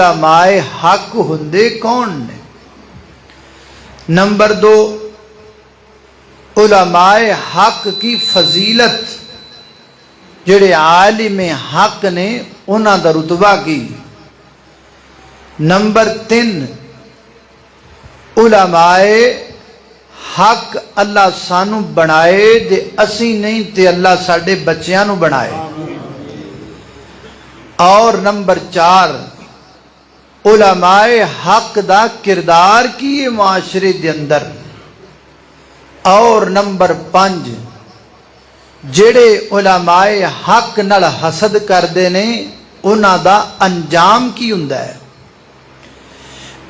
علماء حق ہندے کون نے؟ نمبر 2 علماء حق کی فضیلت، جڑے عالم حق نے انہاں دا رتبہ کی۔ نمبر 3 علماء حق اللہ سانو بنائے دے اسی نہیں تے اللہ ساڈے بچیاں نو بنائے۔ اور نمبر 4 علماء حق دا کردار کی معاشرے دے اندر۔ اور نمبر 5 جڑے علماء حق نال حسد کردے نے انہاں دا انجام کی ہوندا ہے۔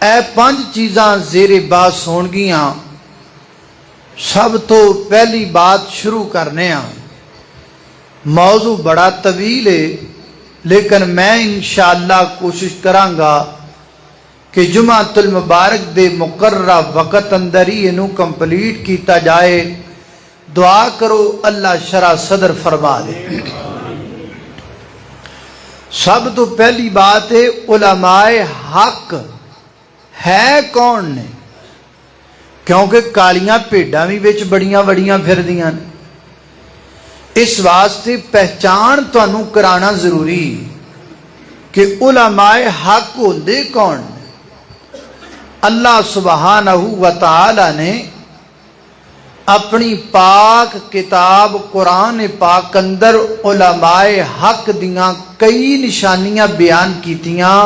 اے 5 چیزاں زیر بحث ہون گیاں۔ سب تو پہلی بات شروع کرنے ہاں، موضوع بڑا طویل ہے لیکن میں انشاءاللہ کوشش کراں گا کہ جمعۃ المبارک دے مقررہ وقت اندر ہی انہوں کمپلیٹ کیتا جائے۔ دعا کرو اللہ شرح صدر فرما دے۔ سب تو پہلی بات ہے علماء حق ہے کون نے؟ کیونکہ کالیاں بھیڈاں بھی وچ بڑیاں بڑیاں پھردیاں نے، اس واسطے پہچان تانوں کرانا ضروری کہ علماء حق ہوندے کون نے۔ اللہ سبحانہ و تعالی نے اپنی پاک کتاب قرآن پاک اندر علماء حق دیاں کئی نشانیاں بیان کیتیاں،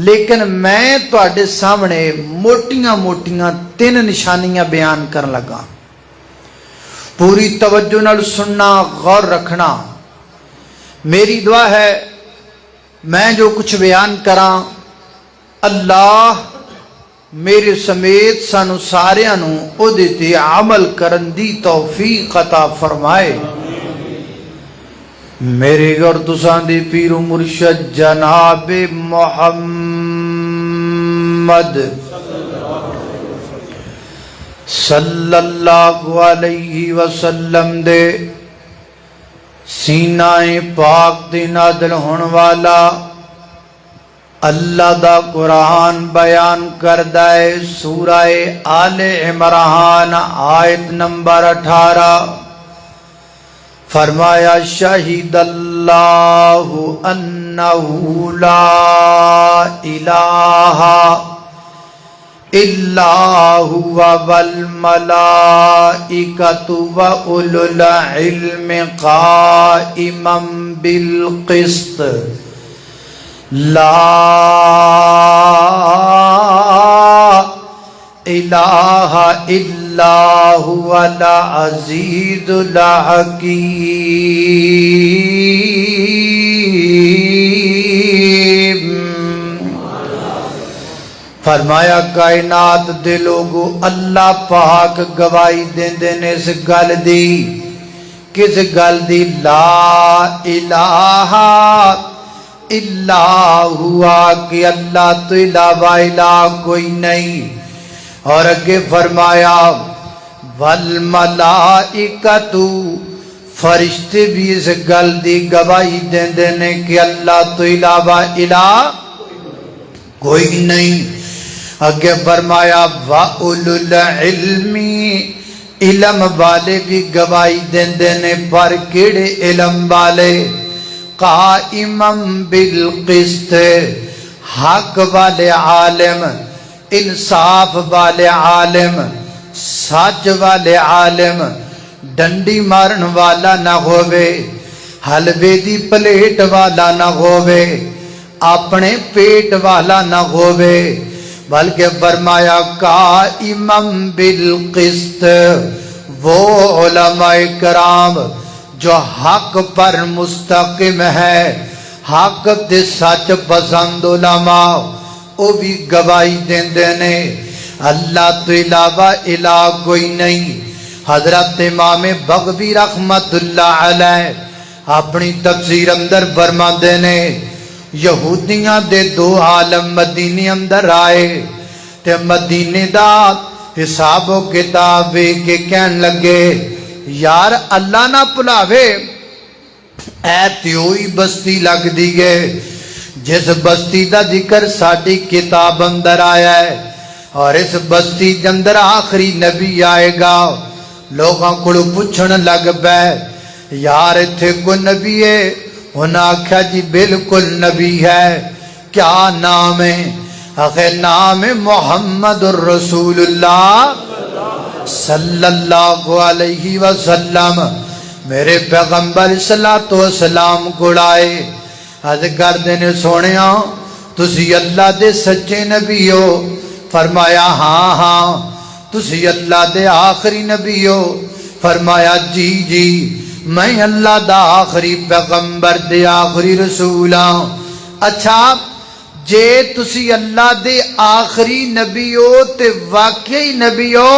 لیکن میں تواڈے سامنے موٹیاں موٹیاں 3 نشانیاں بیان کرن لگا۔ پوری توجہ نال سننا، غور رکھنا۔ میری دعا ہے میں جو کچھ بیان کراں اللہ میرے سمیت سانو ساریاں نو او دے تے عمل کرن دی توفیق عطا فرمائے۔ میرے اور تساں دے پیر و مرشد جناب محمد صلی اللہ علیہ وسلم دے سینہ پاک دے نازل ہون والا اللہ دا قرآن بیان کردہ ہے۔ سورہ آل عمران آیت نمبر 18 فرمایا شہید اللہ انہو لا الہ الا هو والملائکۃ واولو العلم قائما بالقسط لا الہ الا هو العزیز الحکیم۔ فرمایا کائنات دے لوگو اللہ پاک گواہی دیندے نے اس گل دی، کس گل دی؟ لا الہ الا ہوا، کہ اللہ تو علاوہ الہ کوئی نہیں۔ اور اگے فرمایا والملائکۃ، فرشتے بھی اس گل دی گواہی دیندے نے کہ اللہ تو علاوہ الہ کوئی نہیں۔ اگے فرمایا وَأُولُو الْعِلْمِ، علم والے بھی گواہی دیندے نے، پر کیڑے علم والے؟ قائماً بالقسط، حق والے عالم، انصاف والے عالم، سچ والے عالم، ڈنڈی مارن والا نہ ہووے، حلوے دی پلیٹ والا نہ ہووے، اپنے پیٹ والا نہ ہووے، بلکہ فرمایا قائماً بالقسط، وہ علماء کرام جو حق پر مستقیم ہے، حق دے سچ پسند علماء، وہ بھی گواہی دیندے نے اللہ تو علاوہ الہ کوئی نہیں۔ حضرت امام بغوی رحمت اللہ علیہ اپنی تفسیر اندر فرماندے نے یہودیاں دے 2 عالم مدینے اندر آئے تے مدینے دا حساب و کتاب کے کہن لگے یار اللہ نہ پلاوے اے تیوئی بستی لگ دی گئے جس بستی دا ذکر ساڈی کتاب اندر آیا ہے اور اس بستی دے اندر آخری نبی آئے گا، لوگاں کو پوچھن لگ پے یار اتھے کوئی نبی ہے؟ انہاں آکھیا جی بالکل نبی ہے۔ کیا نام ہے؟ آخر نام ہے محمد الرسول اللہ صلی اللہ علیہ وسلم۔ میرے پیغمبر صلی اللہ علیہ وسلم کو آئے حض کر دینے سونیا تسی اللہ دے سچے نبی ہو؟ فرمایا ہاں ہاں۔ تسی اللہ دے آخری نبی ہو؟ فرمایا جی جی میں اللہ دا آخری پیغمبر دے آخری رسول ہوں۔ اچھا جے تسی اللہ دے آخری نبی ہو تے واقعی نبی ہو،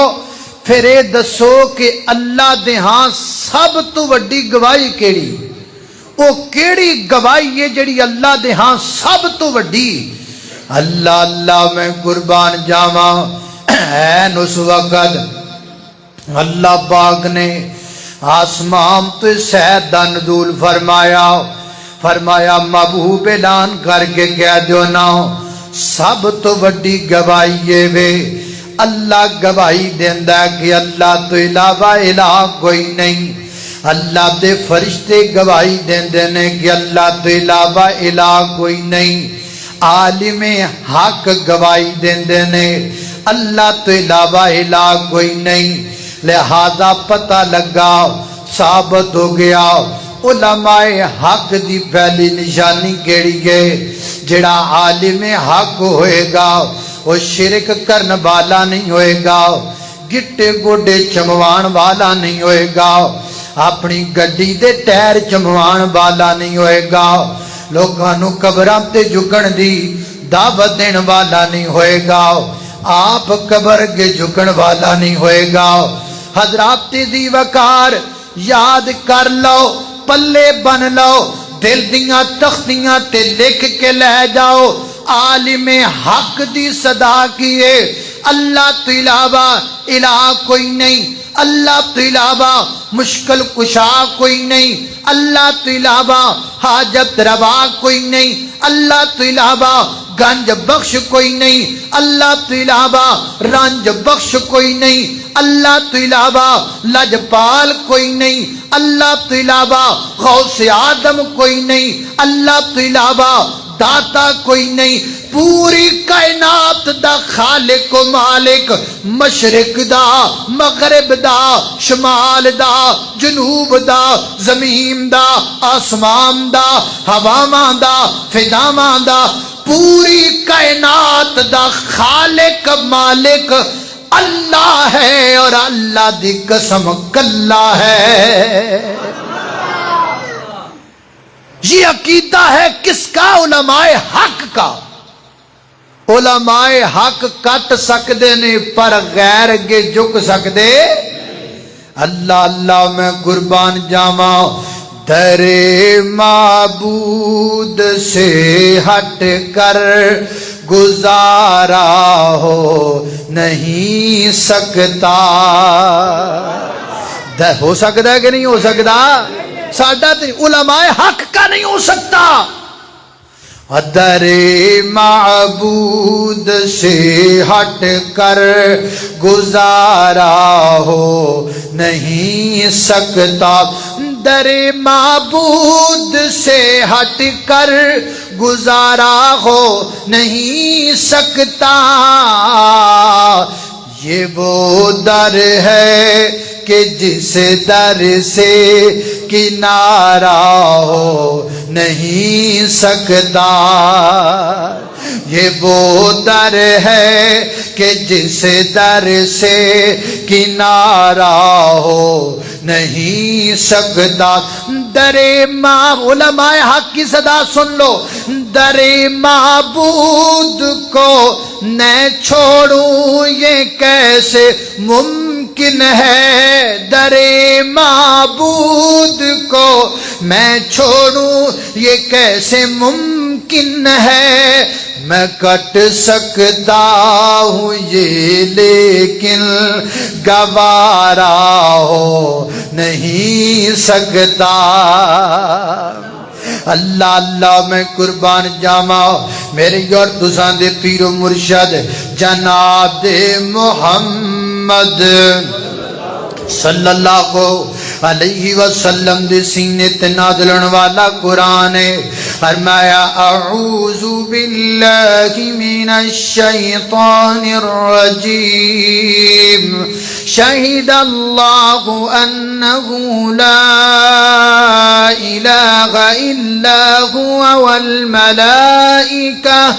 پھر اے دسو کہ اللہ دے ہاں سب تو وڈی گواہی کیڑی؟ او کیڑی گواہی ہے جڑی اللہ دے ہاں سب تو وڈی؟ اللہ اللہ میں قربان جاواں این اس وقت اللہ پاک نے آسمان تو سید دا نزول فرمایا، فرمایا محبوب اعلان کر کے کہہ دیو نا سب تو وڈی گواہی وے اللہ گواہی دیندا کہ اللہ تو علاوہ الہ کوئی نہیں۔ اللہ دے فرشتے گواہی دیندے نے کہ اللہ تو علاوہ الہ کوئی نہیں۔ عالم حق گواہی دیندے نے اللہ تو علاوہ الہ کوئی نہیں۔ لہذا پتہ لگا ثابت ہو گیا علماء حق دی پہلی نشانی کیڑی ہے؟ جڑا عالم حق ہوئے گا وہ شرک کرن والا نہیں ہوئے گا، گٹے گوڈے چموان والا نہیں ہوئے گا، اپنی گڈی دے ٹائر چموان والا نہیں ہوئے گا، لوگانو قبراں تے جھکن دی دعوت دین والا نہیں ہوئے گا، آپ قبر کے جھکن والا نہیں ہوئے گا۔ حضرات دی وقار یاد کر لو، پلے بن لو، دل دیاں تختیاں تے لکھ کے لے جاؤ۔ عالم حق دی صدا کیے اللہ تو علاوہ الہ کوئی نہیں، اللہ تو علاوہ مشکل کشا کوئی نہیں، اللہ تو علاوہ حاجت روا کوئی نہیں، اللہ تو علاوہ گنج بخش کوئی نہیں، اللہ تو علاوہ رنج بخش کوئی نہیں، اللہ تو علاوہ لجپال کوئی نہیں، اللہ تو علاوہ غوث آدم کوئی نہیں، اللہ تو علاوہ داتا کوئی نہیں۔ پوری کائنات دا خالق و مالک، مشرق دا مغرب دا شمال دا جنوب دا زمین دا آسمان دا ہواواں دا فضاواں دا، پوری کائنات دا خالق مالک اللہ ہے، اور اللہ دی قسم کلا ہے۔ یہ عقیدہ ہے کس کا؟ علماء حق کا۔ علماء حق کٹ سکدے نے پر غیر اگے جھک سکدے۔ اللہ اللہ میں قربان جاواں، در معبود سے ہٹ کر گزارا ہو نہیں سکتا۔ ہو سکتا ہے کہ نہیں ہو سکتا؟ ساڈا علماء حق کا نہیں ہو سکتا۔ در معبود سے ہٹ کر گزارا ہو نہیں سکتا، در معبود سے ہٹ کر گزارا ہو نہیں سکتا۔ یہ وہ در ہے کہ جس در سے کنارہ ہو نہیں سکتا، یہ وہ در ہے کہ جس در سے کنارہ ہو نہیں سکتا۔ در علماء حق کی صدا سن لو، در معبود کو میں چھوڑوں یہ کیسے ممکن ہے، در معبود کو میں چھوڑوں یہ کیسے ممکن ہے، میں کٹ سکتا ہوں یہ لیکن گوارا ہو نہیں سکتا۔ اللہ اللہ میں قربان جاوا میرے اور تساں دے پیر و مرشد جناب محمد صلی اللہ علیہ وسلم دے سینے تے نازلن والا قرآن ہے فرمایا اعوذ باللہ من الشیطان الرجیم شہد اللہ انہ لا الہ الا هو والملائکة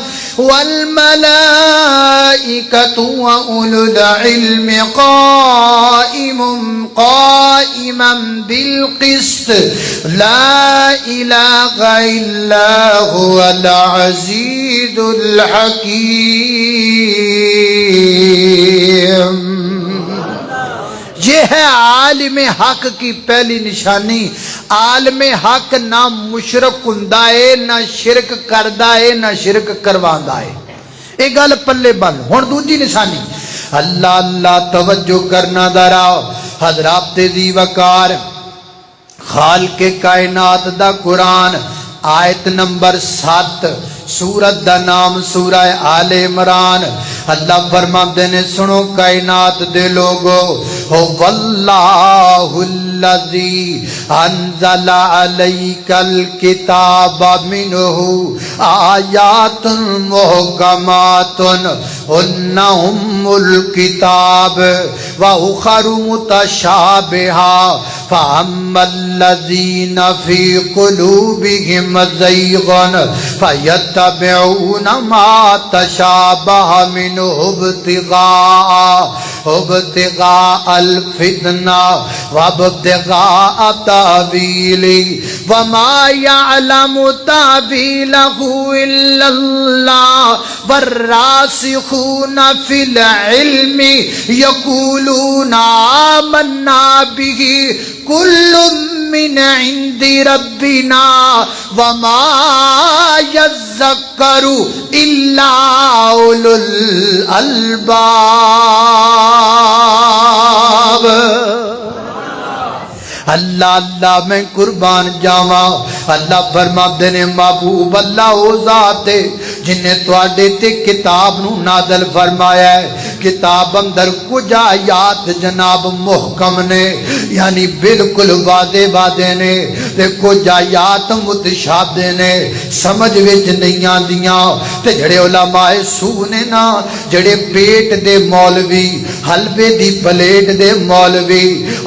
وأولو العلم قائما بالقسط لا الہ الا هو العزیز الحکیم یہ ہے عالم حق کی پہلی نشانی عالم حق نہ مشرک ہوندا ہے نہ شرک کردا ہے نہ شرک کرواندا ہے یہ گل پلے بن ہن دوجی نشانی اللہ اللہ توجہ کرنا ذرا حضرات دی وقار خالق کائنات دا قرآن آیت نمبر 7 سورت دا نام سورہ آل عمران اللہ فرماتے نے سنو کائنات دے لوگو واللہ الذی انزل علیک الکتاب منہ آیات محکمات ہن ام الکتاب واخر متشابہا فاما الذین فی قلوبہم زیغ فیتبعون ما تشابہ منہ ابتغاء الفتنہ وابتغاء تاویلہ وما یعلم تاویلہ الا اللہ والراسخون فی العلم یقولون آمنا بہ کل من عند ربنا وما يذكر إلا أولو الألباب اللہ اللہ میں قربان جاواں اللہ فرماتے نے محبوب اللہ او ذات ہے جن نے تواڈے تے کتاب نو نازل فرمایا ہے کتاب اندر کچھ آیات جناب محکم نے یعنی بالکل واضح واضح نے تے کچھ آیات متشابہ نے سمجھ وچ نہیں آندیاں تے جڑے علماء سو نے نا جڑے پیٹ دے مولوی حلوے دی پلیٹ دے مولوی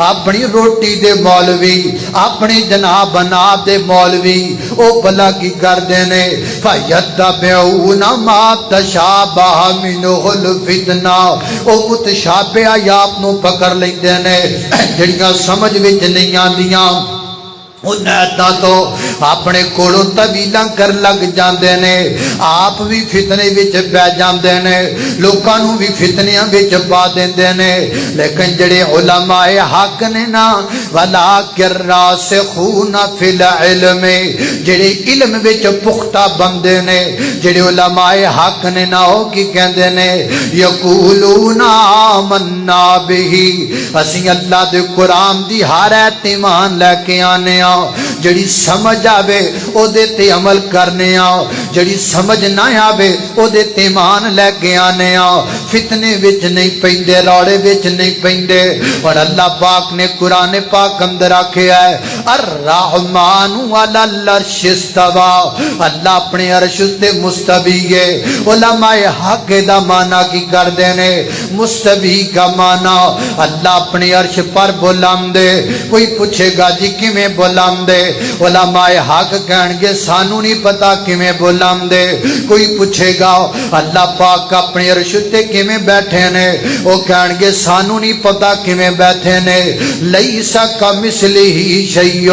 اپنی روٹی دے مولوی اپنی جناب بنا دے مولوی او بلا کی کر دینے فَيَتَّبِعُونَ مَا تَشَابَهَ مِنْهُ الْفِتْنَةُ او متشابہ آیات نو پکڑ لیں دینے جڑیاں سمجھ وچ نہیں آندیاں انہاں تو اپنے کولوں طویلاں کر لگ جاندے نے آپ بھی فتنے وچ پہ جاندے نے لوکاں نوں بھی فتنیاں وچ پا دیندے نے لیکن جڑے علماء حق نے نا وَلَٰكِنْ الرَّاسِخُونَ فِي الْعِلْمِ جڑے علم وچ پختہ بندے نے جڑے علماء حق نے نا او کی کہندے نے یقولون آمنا بہ اسی اللہ دے قرآن دی ہر ایت ایمان لے کے آنے جڑی سمجھ آوے او دے تے عمل کرنے جڑی سمجھ نہ آوے او دے تے ایمان لے کے آنے فتنے وچ نہیں پیندے روڑے وچ نہیں پیندے اور اللہ پاک نے قرآن پاک اندر آکھیا ہے الرحمن علی العرش استوی اللہ اپنے عرش تے مستوی ہے علماء حق دا معنی کی کر دینے مستوی کا معنی اللہ اپنے عرش پر بلندے کوئی پوچھے گا جی کیویں بلندے علماء حق کہن گے سانو نہیں پتا کیویں بلندے کوئی پوچھے گا اللہ پاک اپنے عرش تے کیویں بیٹھے نے وہ کہن گے سانو نہیں پتا کیویں بیٹھے نے لیس کمثلہ شیء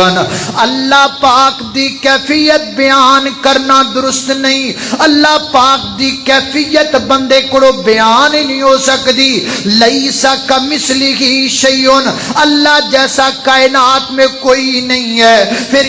اللہ پاک دی کیفیت بیان کرنا درست نہیں اللہ پاک دی کیفیت بندے کو بیان ہی نہیں ہو سکتی لیس کمثلہ شیء اللہ جیسا کائنات میں کوئی نہیں ہے پھر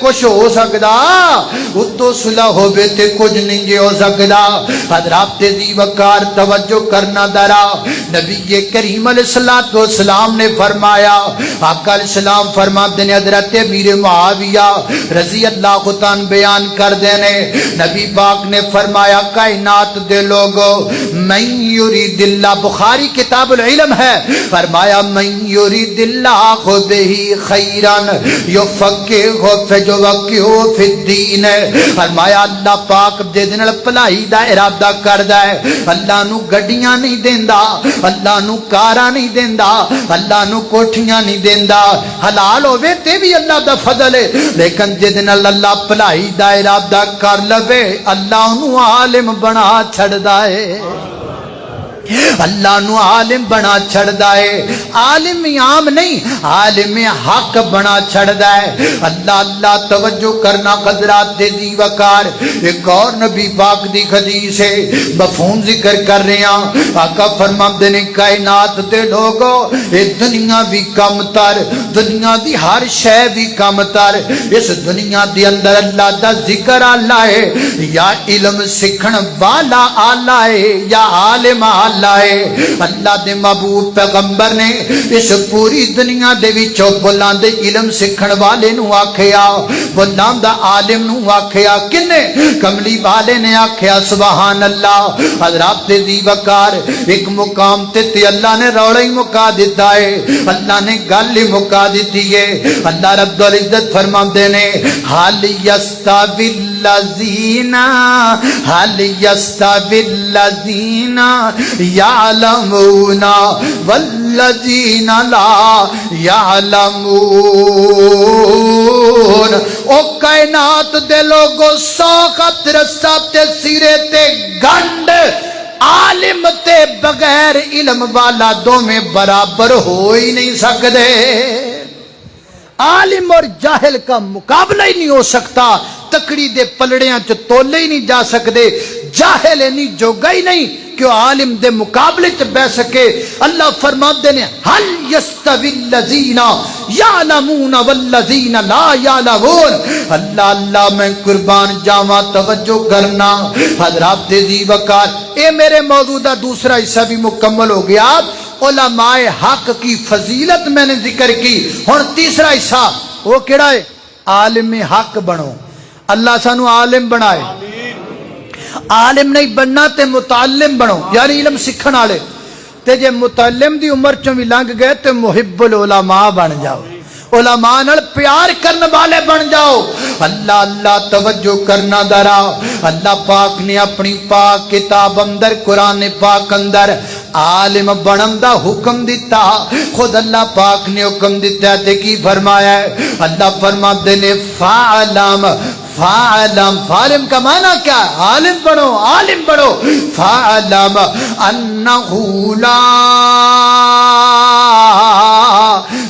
کچھ ہو سکدا اتو صلح ہوئے تے کچھ نہیں جے ہو سکدا حضرات دی وقار توجہ کرنا درا نبی کریم علیہ السلام نے فرمایا آقا علیہ السلام فرماتے ہیں حضرت امیر معاویہ رضی اللہ عنہ بیان کر دینے نبی پاک نے فرمایا کائنات دے لوگو من یرید اللہ بخاری کتاب العلم ہے فرمایا من یرید اللہ بہ خیرا یفقہہ فی الدین فرمایا اللہ پاک دے دن بھلائی دا ارادہ کردا ہے اللہ نو گڈیاں نہیں دیندا اللہ نو کاراں نہیں دیندا اللہ نو کوٹھیاں نہیں دیندا حلال ہوے تے بھی اللہ دا فضل ہے لیکن جے دن اللہ بھلائی دا ارادہ کر لوے اللہ نو عالم بنا چھڑدا ہے اللہ نو عالم بنا چھڑدا ہے عالم عام نہیں عالم حق بنا چھڑدا ہے اللہ اللہ توجہ کرنا قدرات دے دی وقار ایک اور نبی پاک دی حدیث ہے مفہوم ذکر کر رہے ہیں آقا فرماتے ہیں کائنات دے لوگو اے دنیا بھی کم تر دنیا دی ہر شے بھی کم تر اس دنیا دی اندر اللہ دا ذکر آلہ ہے یا علم سکھن والا آلہ ہے یا عالم اللہ دے محبوب پیغمبر نے اس پوری دنیا دے وچوں بلند دے علم سکھن والے نو آکھیا بلند عالم نو آکھیا کنے کملی والے نے آکھیا سبحان اللہ حضرات دی وقار ایک مقام تے اللہ نے روڑا ہی مکا دیتا ہے اللہ نے گل ہی مکا دیتی ہے اللہ رب العزت فرماتے نے حال یستوی الذین حال یستوی الذین یعلمون والذین لا یعلمون او کائنات دے لوگو ساخت رسا تے سیرے تے گنڈ عالم تے بغیر علم والا دو میں برابر ہو ہی نہیں سکتے عالم اور جاہل کا مقابلہ ہی نہیں ہو سکتا تکڑی دے پلڑیاں چ تولے ہی نہیں جا سکتے جاہل نہیں جوگا ہی نہیں کہ عالم دے مقابلے چ بہ سکے اللہ فرماتے ہیں حل یستوی الذین یعلمون والذین لا یعلمون اللہ اللہ میں قربان جاواں توجہ کرنا حضرات دی وقار اے میرے موجودہ دوسرا حصہ بھی مکمل ہو گیا علماء حق کی فضیلت میں نے ذکر کی ہن تیسرا حصہ وہ کیڑا ہے عالم حق بنو اللہ سانو عالم بنائے عالم نہیں بننا تے متعلم بنو یعنی علم سکھن والے تے جے متعلم دی عمر چوں بھی لنگ گئے تے محب العلماء بن جاؤ علماء نال پیار کرنے والے بن جاؤ اللہ اللہ توجہ کرنا درا اللہ پاک نے اپنی پاک کتاب اندر قرآن پاک اندر عالم بنن دا حکم دیتا خود اللہ پاک نے حکم دیتا ہے تے کی فرمایا ہے اللہ فرماتے نے فعلم فعلم فعلم کا معنی کیا ہے عالم بنو فعلم انہو لا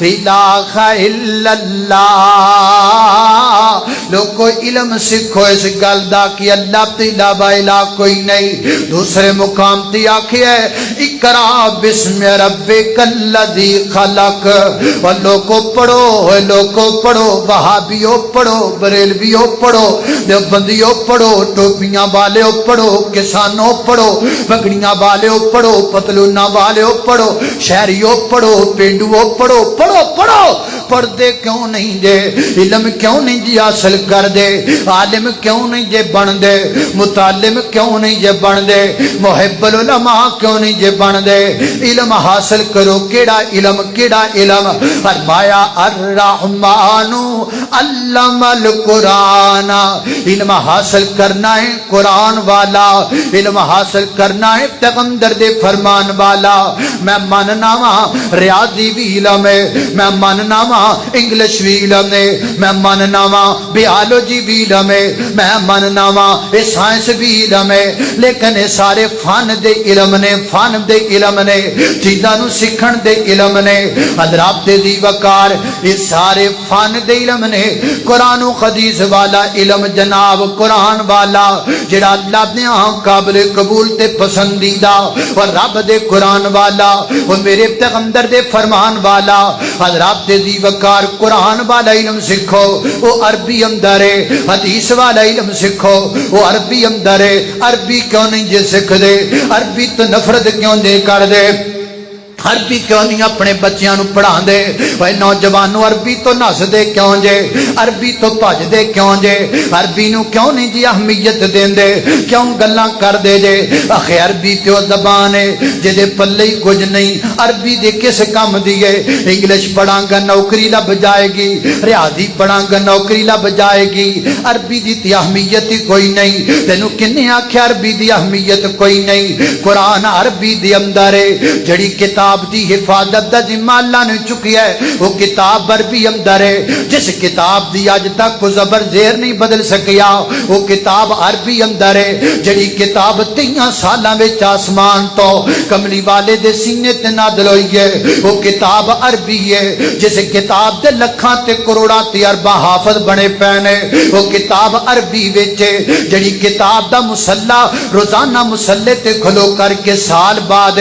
الہ الا اللہ لوگو علم سکھو اس گل دا کہ اللہ تے علاوہ الہ کوئی نہیں دوسرے مقام تے آکھے ہے اقرا بسم ربک الذی خلق اور لوگو پڑھو وہابیو پڑھو بریلویو پڑھو دیوبندیو پڑھو ٹوپیاں والےو پڑھو کسانوں پڑھو بگڑیاں والےو پڑھو پتلونہ والےو پڑھو شہریو پڑھو پینڈو پڑھو پڑھ دے کیوں نہیں دے علم کیوں نہیں جی حاصل کر دے عالم کیوں نہیں جے بن دے متعلم کیوں نہیں جے بن دے محب العلماء کیوں نہیں جے بن دے علم حاصل کرو کیڑا علم فرمایا الرحمن علم القرآن علم حاصل کرنا ہے قرآن والا علم حاصل کرنا ہے پیغمبر دے فرمان والا میں ماننا وا ریاضی بھی علم ہے میں ماننا وا وا انگلش بھی علم ہے، میں مننا وا بیالوجی بھی علم ہے، میں مننا وا سائنس بھی علم ہے، لیکن یہ سارے فن دے علم نے، فن دے علم نے، چیزاں نو سیکھن دے علم نے۔ حضرات دی وقار یہ سارے فن دے علم نے۔ قرآن و حدیث والا علم جناب، قرآن والا جڑا اللہ نے قابل قبول تے پسندیدہ، اور رب دے قرآن والا اور میرے پیغمبر دے فرمان والا۔ حضرات دی وقار قرآن والا علم سکھو، وہ عربی اندر ہے، حدیث والا علم سکھو، وہ عربی اندر ہے۔ عربی کیوں نہیں جے سکھ دے؟ عربی تو نفرت کیوں دے کر دے؟ عربی کیوں نہیں اپنے بچیاں نو پڑھا دے؟ وہ نوجوانوں عربی تو نس دے کیوں جے؟ عربی تو بھج دے کیوں جے؟ عربی نو کیوں نہیں جی اہمیت دین دے؟ کیوں گلاں کر دے جے؟ آخر عربی تو زبان ہے جے پلے ہی کچھ نہیں، عربی دے کس کام دیے؟ انگلش پڑھاں گا نوکری لب جائے گی، ریاضی پڑھاں گا نوکری لب جائے گی، عربی دی تی اہمیت ہی کوئی نہیں۔ تینوں کنے آکھیا عربی دی اہمیت کوئی نہیں؟ قرآن عربی دی اندر ہے، جڑی کتاب دی حفاظت دا ذمہ اللہ نے چکی ہے، وہ کتاب عربی اندر ہے۔ جس کتاب دی اج تک کو زبر زیر نہیں بدل سکیا، وہ کتاب عربی اندر ہے۔ جڑی کتاب 30 سالاں وچ آسمان تو کملی والے دے سینے تے نازل ہوئی ہے، وہ کتاب عربی ہے۔ جس کتاب دے لکھاں تے کروڑاں تے ارباں حافظ بنے پینے، وہ کتاب عربی وچ ہے۔ جڑی کتاب دا مصلی روزانہ مصلی تے کھلو کر کے سال بعد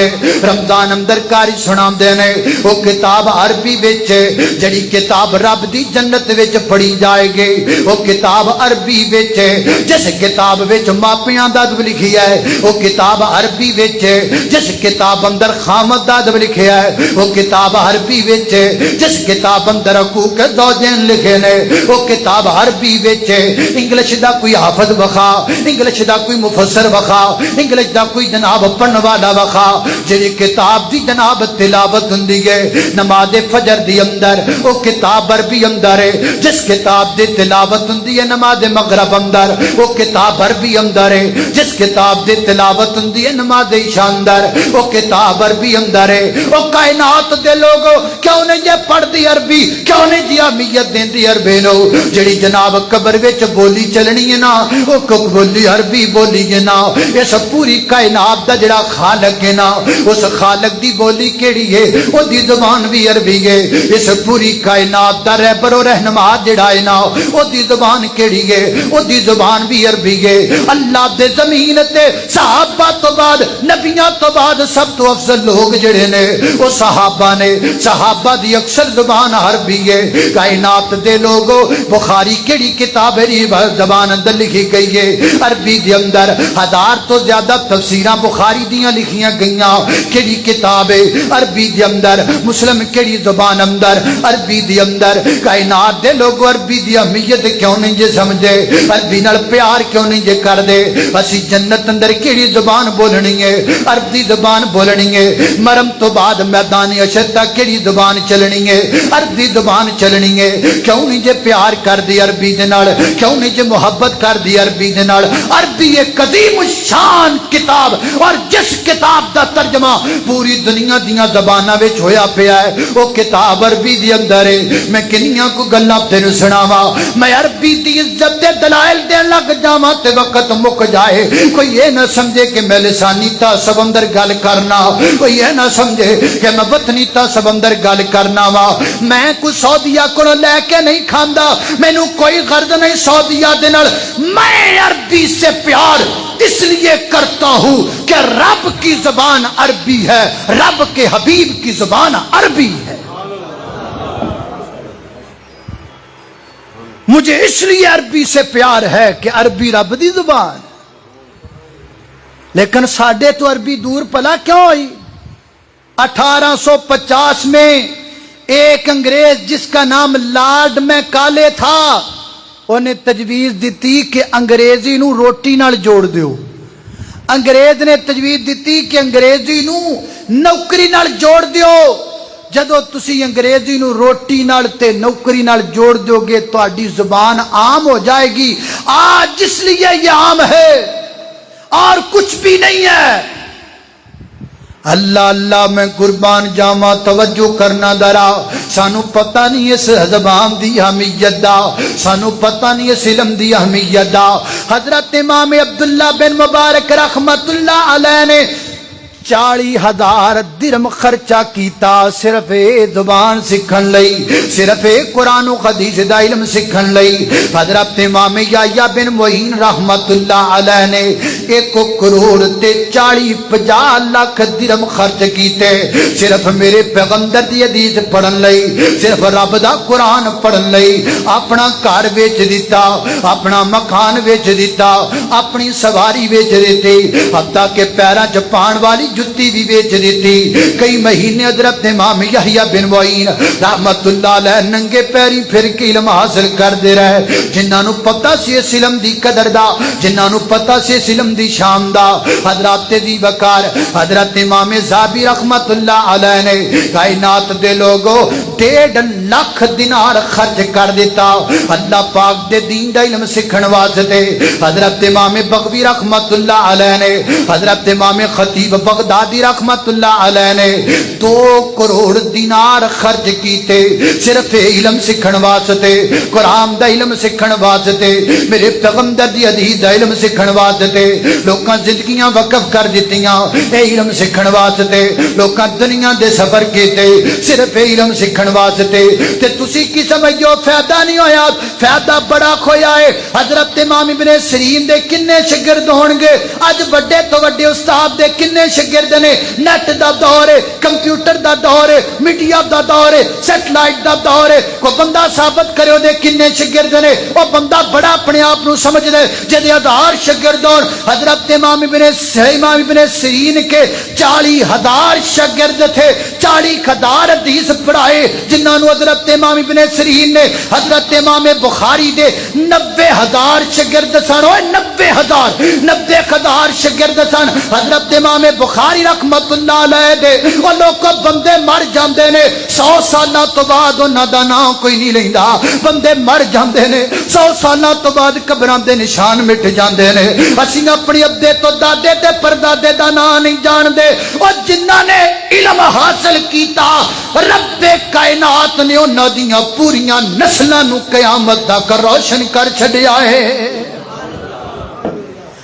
رمضان اندر کاری سنا دینے، وہ کتاب عربی وچ ہے۔ جڑی کتاب رب دی جنت وچ پڑھی جائے گی، وہ کتاب عربی وچ ہے۔ جس کتاب وچ ماپیاں دا ادب لکھیا ہے، وہ کتاب عربی وچ ہے۔ جس کتاب اندر خامد دا ادب لکھیا ہے، وہ کتاب عربی وچ ہے۔ جس کتاب اندر حقوق زوجین لکھے نے، وہ کتاب عربی وچ ہے۔ انگلش دا کوئی حافظ وکھا، انگلش دا کوئی مفسر وکھا، انگلش دا کوئی جناب پڑھن والا وکھا، جڑی کتاب دی جناب تلاوت ہوندی ہے نماز فجر دی اندر، وہ کتاب عربی اندر ہے۔ جس کتاب دی تلاوت ہوندی ہے نماز مغرب اندر، وہ کتاب عربی اندر ہے۔ جس کتاب دی تلاوت ہوندی ہے نماز عشاء اندر، وہ کتاب عربی اندر ہے۔ وہ کائنات دے لوگو کیوں نہیں جے پڑھ دی عربی، کیوں نہیں جی اہمیت دیندی عربی نو؟ جڑی جناب قبر وچ بولی چلنی ہے نا، وہ بولی عربی بولی ہے نا۔ اس پوری کائنات دا جڑا خالق ہے نا، اس خالق دی بولی کیڑی ہے؟ او دی زبان بھی عربی ہے۔ اس پوری کائنات دا رہبر و رہنما جڑا ہے نا، او دی زبان کیڑی ہے؟ او دی زبان بھی عربی ہے۔ اللہ دے زمین تے صحابہ تو بعد، نبیاں تو بعد سب تو افضل لوگ جڑے نے وہ صحابہ نے۔ صحابہ دی اکثر زبان عربی ہے۔ کائنات دے لوگو بخاری کیڑی کتاب ہے زبان اندر لکھی گئی ہے؟ عربی دے اندر 1000 تو زیادہ تفسیراں بخاری دیاں لکھیاں گئیاں، کیڑی کتاب ہے؟ عربی دے اندر۔ مسلم کیڑی زبان اندر؟ عربی دے اندر۔ کائنات دے لوگ عربی دی اہمیت کیوں نہیں جے سمجھے؟ عربی نال پیار کیوں نہیں جے کر دے؟ اسی جنت اندر کیڑی زبان بولنی ہے؟ عربی زبان بولنی ہے۔ مرم تو بعد میدان حشر تک کیڑی زبان چلنی ہے؟ عربی زبان چلنی ہے۔ کیوں نہیں جے پیار کر دی عربی دے نال؟ کیوں نہیں جے محبت کر دی عربی دے نال؟ عربی ایک عظیم شان کتاب، اور جس کتاب دا ترجمہ پوری دنیا دیاں زباناں وچ ہویا پیا ہے، وہ کتاب عربی دی اندر ہے۔ میں کنیاں کو گلاں تینوں سناواں، میں عربی دی عزت دے دلائل دین لگ جاواں تے وقت مک جائے۔ کوئی یہ نہ سمجھے کہ میں لسانی تعصب اندر گل کرنا، کوئی یہ نہ سمجھے کہ میں وطنی تعصب اندر گل کرنا وا۔ میں کوئی سعودیہ کو لے کے نہیں کھاندا، مینوں کوئی غرض نہیں سعودیہ دے نال۔ میں عربی سے پیار اس لیے کرتا ہوں کہ رب کی زبان عربی ہے، رب کے حبیب کی زبان عربی ہے۔ مجھے اس لیے عربی سے پیار ہے کہ عربی رب دی زبان۔ لیکن ساڈے تو عربی دور پلا کیوں ہوئی؟ 1850 میں ایک انگریز جس کا نام لارڈ میکالے تھا، انہیں تجویز دیتی کہ انگریزی نو روٹی نال جوڑ دیو۔ انگریز نے تجویز دیتی کہ انگریزی نو نوکری نال جوڑ دیو۔ جدو تسی انگریزی نو روٹی نال تے نوکری نال جوڑ دیو گے تو آڈی زبان عام ہو جائے گی۔ آج اس لیے یہ عام ہے اور کچھ بھی نہیں ہے۔ اللہ اللہ میں قربان جاواں توجہ کرنا ذرا سانو پتہ نہیں اس زبان دی اہمیت دا سانو پتہ نہیں اس علم دی اہمیت دا حضرت امام عبداللہ بن مبارک رحمت اللہ علیہ نے 40,000 درہم خرچہ کیتا صرف زبان سکھن لئی صرف قرآن و حدیث دا علم سکھن لئی حضرت امام یحییٰ بن معین رحمت اللہ علیہ نے 1 کروڑ تے 40-50 لاکھ درہم خرچ کیتے صرف میرے پیغمبر دی حدیث پڑھن لئی صرف رب دا قرآن پڑھن لئی اپنا گھر ویچ دیتا اپنا مکان ویچ دیتا اپنی سواری ویچ دیتی حتیٰ کہ پیراں چ پان والی جتی بھی بیچ دیتی کئی مہینے حضرت امام یحییٰ بن معین رحمت اللہ علیہ ننگے پیری پھر کے علم حاصل کر دے رہے جنہاں نو پتہ سی اس علم دی قدر دا جنہاں نو پتہ سی اس علم دی شان دا حضرات دی وقار حضرت امام زابی رحمت اللہ علیہ نے کائنات دے لوگوں 1.5 لاکھ دینار خرچ کر دیتا اللہ پاک دے دین دا علم سکھن واسطے حضرت امام بغوی رحمت اللہ علیہ نے حضرت امام خطیب بغدادی رحمت اللہ علیہ نے 2 کروڑ دینار خرچ کیتے صرف علم سکھن واسطے قرآن دا علم سکھن واسطے میرے پیغمبر دی حدیث دا علم سکھن واسطے لوکاں زندگیاں وقف کر دتیاں اے علم سکھن واسطے لوکاں دنیا دے سفر کیتے صرف علم سکھن واسطے تے تسی کی سمجھو فائدہ نہیں ہویا فائدہ بڑا کھویا ہے حضرت امام ابن سیرین دے کنے شاگرد ہون گے اج بڑے تو بڑے استاد دے کنے شاگرد نے نیٹ دا دور ہے کمپیوٹر دا دور ہے میڈیا دا دور ہے سیٹلائٹ دا دور ہے کوئی بندہ ثابت کرے دے کنے شاگرد نے وہ بندہ بڑا اپنے آپ نو سمجھ دے جدے 1000 شاگرد اور حضرت امام ابن سیرین کے 40,000 شاگرد تھے 40,000 حدیث پڑھائے جنہاں نو حضرت امام ابن سیرین نے حضرت امام بخاری دے 90,000 شاگرد سن 90,000 شاگرد سن حضرت امام بخاری رحمت اللہ علیہ دے وہ لوگ بندے مر جاندے نے 100 سالہ تو بعد انہاں دا نام کوئی نہیں لیندا بندے مر جاندے نے 100 سالہ تو بعد قبراں دے نشان مٹ جاندے نے اسی اپنی ابدے تو دادے تے پردادے دا نام نہیں جان دے اور جنہاں نے علم حاصل کیتا رب کائنات نے انہاں دیاں پوریاں نسلاں نو قیامت تک روشن کر چھڈیا ہے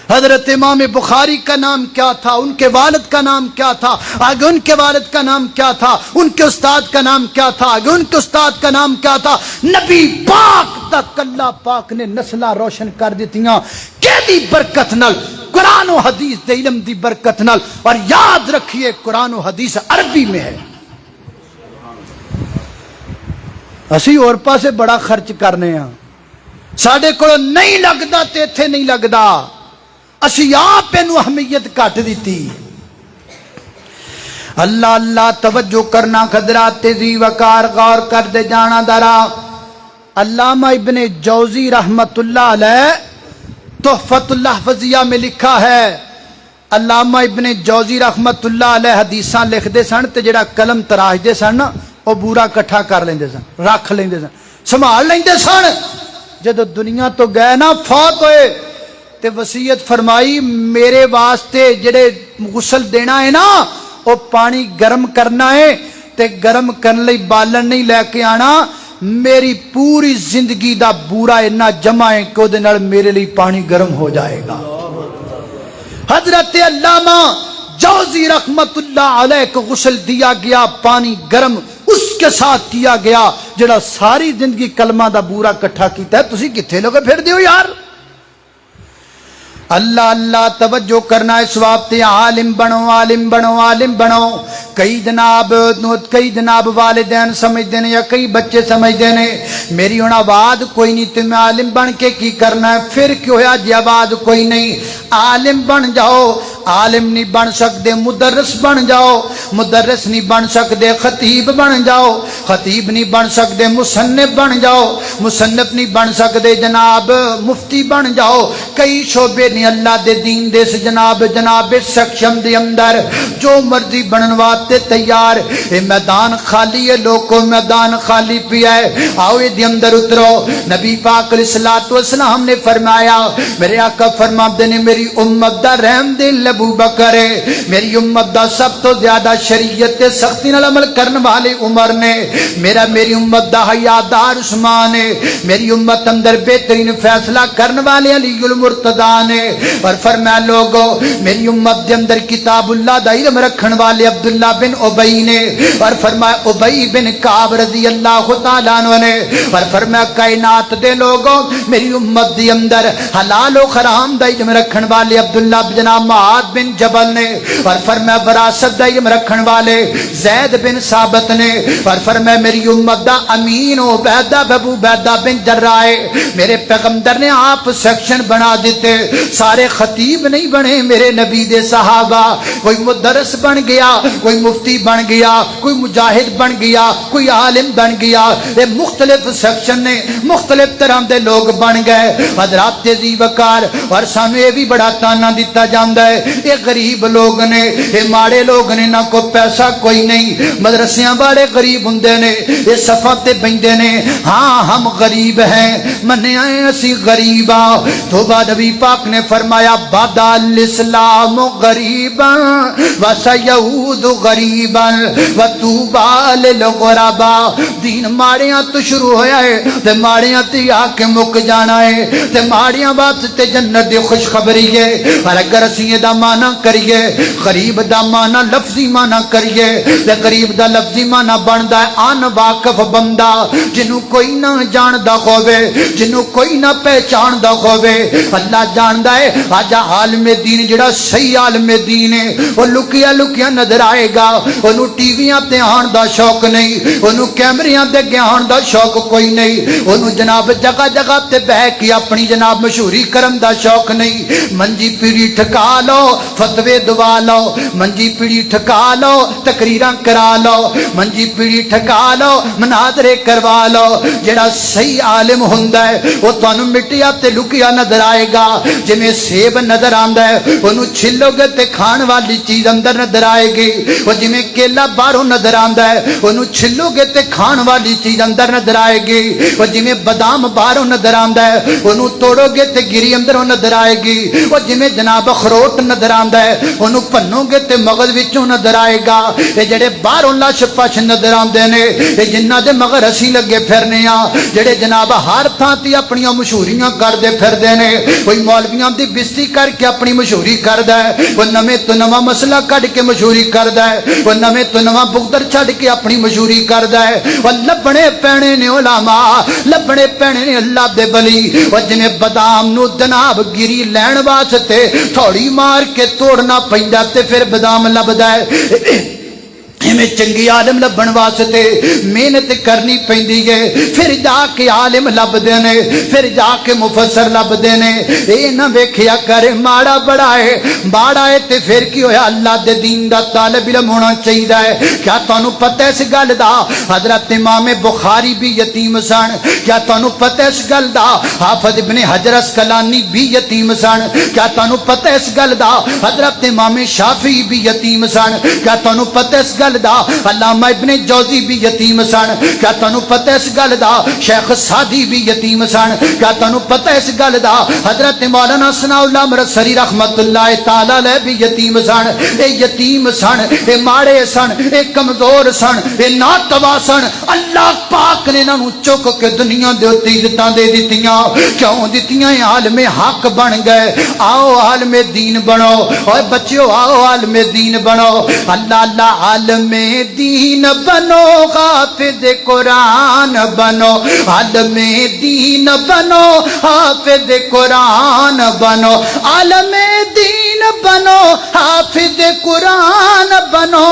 حضرت امام بخاری کا نام کیا تھا ان کے والد کا نام کیا تھا آگے ان کے والد کا نام کیا تھا ان کے استاد کا نام کیا تھا آگے ان کے استاد کا نام کیا تھا نبی پاک تک اللہ پاک نے نسلہ روشن کر دیتیاں کیدی برکت نال قرآن و حدیث دے علم دی برکت نال اور یاد رکھیے قرآن و حدیث عربی میں ہے اسی اور پاسے بڑا خرچ کرنے ہیں ساڑھے کو نہیں لگدا تے تھے نہیں لگدا اسی آپ انو اہمیت کٹ دیتی اللہ اللہ توجہ کرنا خدرات تیزی وقار غور کر دے جانا درا علامہ ابن جوزی رحمت اللہ علیہ تحفۃ الحفظیہ میں لکھا ہے علامہ ابن جوزی رحمت اللہ علیہ حدیثاں لکھ دے سن تے جڑا قلم تراش دے سن وہ بورا کٹھا کر لیندے سن رکھ لیندے سن سنبھال لیندے سن جدو دنیا تو گئے نا فوت ہوئے تے وصیت فرمائی میرے واسطے جڑے غسل دینا ہے نا وہ پانی گرم کرنا ہے تے گرم کرنے لئی بالن نہیں لے کے آنا میری پوری زندگی دا بورا اتنا جمع ہے کہ دے نال میرے لئی پانی گرم ہو جائے گا حضرت علامہ جوزی رحمت اللہ علیہ کو غسل دیا گیا پانی گرم اس کے ساتھ کیا گیا جڑا ساری زندگی کلمہ دا بورا کٹھا کیتا ہے تسی کتھے لوگے پھر دیو یار اللہ اللہ توجہ کرنا اس واسطے عالم بنو عالم بنو عالم بنو کئی جناب والدین سمجھتے ہیں یا کئی بچے سمجھتے ہیں میری ہونا آواز کوئی نہیں تمہیں عالم بن کے کی کرنا ہے پھر کیوں ہے جی آواز کوئی نہیں عالم بن جاؤ عالم نہیں بن سکتے مدرس بن جاؤ مدرس نہیں بن سکتے خطیب بن جاؤ خطیب نہیں بن سکتے مصنف بن جاؤ مصنف نہیں بن سکتے جناب مفتی بن جاؤ کئی شعبے نہیں اللہ دے دین دے سے جناب سیکشن دے اندر جو مرضی بنن واسطے تیار اے میدان خالی ہے لوگوں میدان خالی پیا ہے آؤ یہ دے اندر اترو نبی پاک علیہ الصلوۃ والسلام نے فرمایا میرے آقا فرماتے نے میری امت دا رحم دل ابو بکر ہے، میری امت دا سب تو زیادہ شریعت تے سختی نال عمل کرن والے عمر نے، میری امت دا حیادار عثمان ہے، میری امت اندر بہترین فیصلہ کرن والے علی المرتضی نے، اور فرمایا لوگو میری امت دے اندر کتاب اللہ دا علم رکھن والے عبداللہ بن ابی نے، اور فرمایا ابی بن کعب رضی اللہ تعالیٰ عنہ نے، اور فرمایا کائنات دے لوگوں میری امت دے اندر حلال و حرام دا علم رکھن والے عبداللہ جناب معاذ بن جبل نے، اور فرمایا وراثت دا علم رکھن والے زید بن ثابت نے، اور فرمایا میری امت دا امین عبیدہ ابو عبیدہ بن جراح، میرے پیغمبر نے آپ سیکشن بنا دیتے، سارے خطیب نہیں بنے میرے نبی دے صحابہ، کوئی مدرس بن گیا، کوئی مفتی بن گیا، کوئی مجاہد بن گیا، کوئی عالم بن گیا، یہ مختلف سیکشن نے مختلف طرح دے لوگ بن گئے حضرات عزیز وقار، اور سانو یہ بھی بڑا تانا دیتا جاندا ہے یہ غریب لوگ نے، یہ ماڑے لوگ نے، نہ کو پیسہ کوئی نہیں، مدرسیاں والے غریب ہوندے نے، یہ صفا تے بندے نے، ہاں ہم غریب ہیں، منے آئے اسی غریبا، تو بعد نبی پاک نے فرمایا بدا الاسلام غریبا وسیعود غریبا وطوبى للغربا، دین ماڑیاں تو شروع ہویا ہے تے ماڑیاں تے آ کے مک جانا ہے، تے ماڑیاں واسطے جنت دی خوشخبری ہے، اور اگر اسی دا معنی کریے غریب دا معنی لفظی معنی کریے تے غریب دا لفظی معنی بندا ہے ان واقف بندہ جنوں کوئی نہ جاندا ہووے، جنوں کوئی نہ پہچاندا ہووے، اللہ جاندا ہے آج عالم دین جڑا صحیح عالم دین ہے وہ لکیا لکیا نظر آئے گا، اونوں ٹی ویاں تے آن دا شوق نہیں، اونوں کیمریاں تے گیان دا شوق کوئی نہیں، اونوں جناب جگہ جگہ تے بہ کے اپنی جناب مشہوری کرن دا شوق نہیں، منجی پیڑی ٹھکا لو فتوے دوا لو، منجی پیڑی ٹھکا لو تقریراں کرا لو، منجی پیڑی ٹھکا لو مناظرے کروا لو، جڑا صحیح عالم ہوندا ہے وہ تانوں مٹیا تے لکیا نظر آئے گا، جویں سیب نظر آندا ہے اونوں چھلو گے تے کھان والی چیز اندر نظر آئے گی، وہ جویں کیلا باہروں نظر آندا ہے اونوں چھلو گے تے کھان والی چیز اندر نظر آئے گی، وہ جویں بادام باہروں نظر آندا ہے اونوں توڑو گے تے گری اندروں نظر آئے گی، وہ جویں جناب اخروٹ نظر آندا ہے اونوں پنو گے تے مغز وچوں نظر آئے گا، اے جڑے باہروں لش پش نظر آندے نے اے جنہاں دے مگر اسی لگے پھرنے ہاں، جڑے جناب ہر تھاں تے اپنی مشہوریاں کردے پھردے نے، کوئی مولویاں دی بستی کر کے اپنی مشہوری کردا ہے، وہ نویں تو نواں مسئلہ کڈ کے مشہوری کردا ہے، وہ نویں تو نواں بغدر چھڈ کے اپنی مشہوری کردا ہے، وہ لبنے پینے نے علماء، لبنے پینے نے اللہ دے ولی، وہ جویں بادام نو جناب گری لین واسطے تھوڑی مار کے توڑنا پیندا تے پھر بادام لبدا ہے، میں چنگی عالم لبن واسطے محنت کرنی پیندی ہے، پھر جا کے عالم لبدے نے، پھر جا کے مفسر لبدے نے، اے نہ ویکھیا کرے ماڑا بڑا ہے، باڑا ہے تے پھر کی ہویا اللہ دے دین دا طالب علم ہونا چاہیے ہے، کیا تانوں پتہ اس گل دا حضرت امام بخاری بھی یتیم سن، کیا تانوں پتہ اس گل دا حافظ ابن حجر اسقلانی بھی یتیم سن، کیا تانوں پتہ اس گل دا حضرت امام شافعی بھی یتیم سن، کیا تانوں پتہ اس گل دا علامہ ابن جوزی بھی یتیم سن، کیا تانوں پتہ اس گل دا شیخ سعدی بھی یتیم سن، کیا تانوں پتہ اس گل دا حضرت مولانا ثناء اللہ مرسری رحمت اللہ تعالی علیہ بھی یتیم سن، اے یتیم سن، اے ماڑے سن، اے کمزور سن، اے ناتوا سن، اللہ پاک نے انہاں نوں چک کے دنیا دے اوتے عزتاں دے دتیاں، کیوں دتیاں؟ عالم حق بن گئے، آؤ عالم دین بنو، اوے بچیو آؤ عالم دین بنو، اللہ اللہ عالم دین بنو، حافظ قرآن بنو، عالم دین بنو، حافظ قرآن بنو، عالم دین بنو، حافظ قرآن بنو،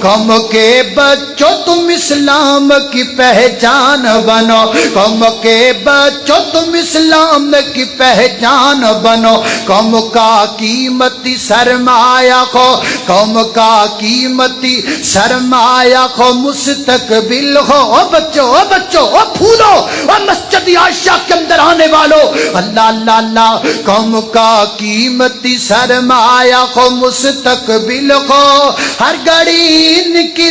قوم کے بچوں تم اسلام کی پہچان بنو، قوم کے بچوں تم اسلام کی پہچان بنو، قوم کا قیمتی سرمایہ ہو، قوم کا قیمتی سرمایہ ہو، مستقبل ہو، او بچو او بچو او پھولو او مسجد عائشہ کے اندر آنے والو، اللہ اللہ اللہ، قوم کا قیمتی سرمایہ ہو، مستقبل ہو، ہر گھڑی ان کی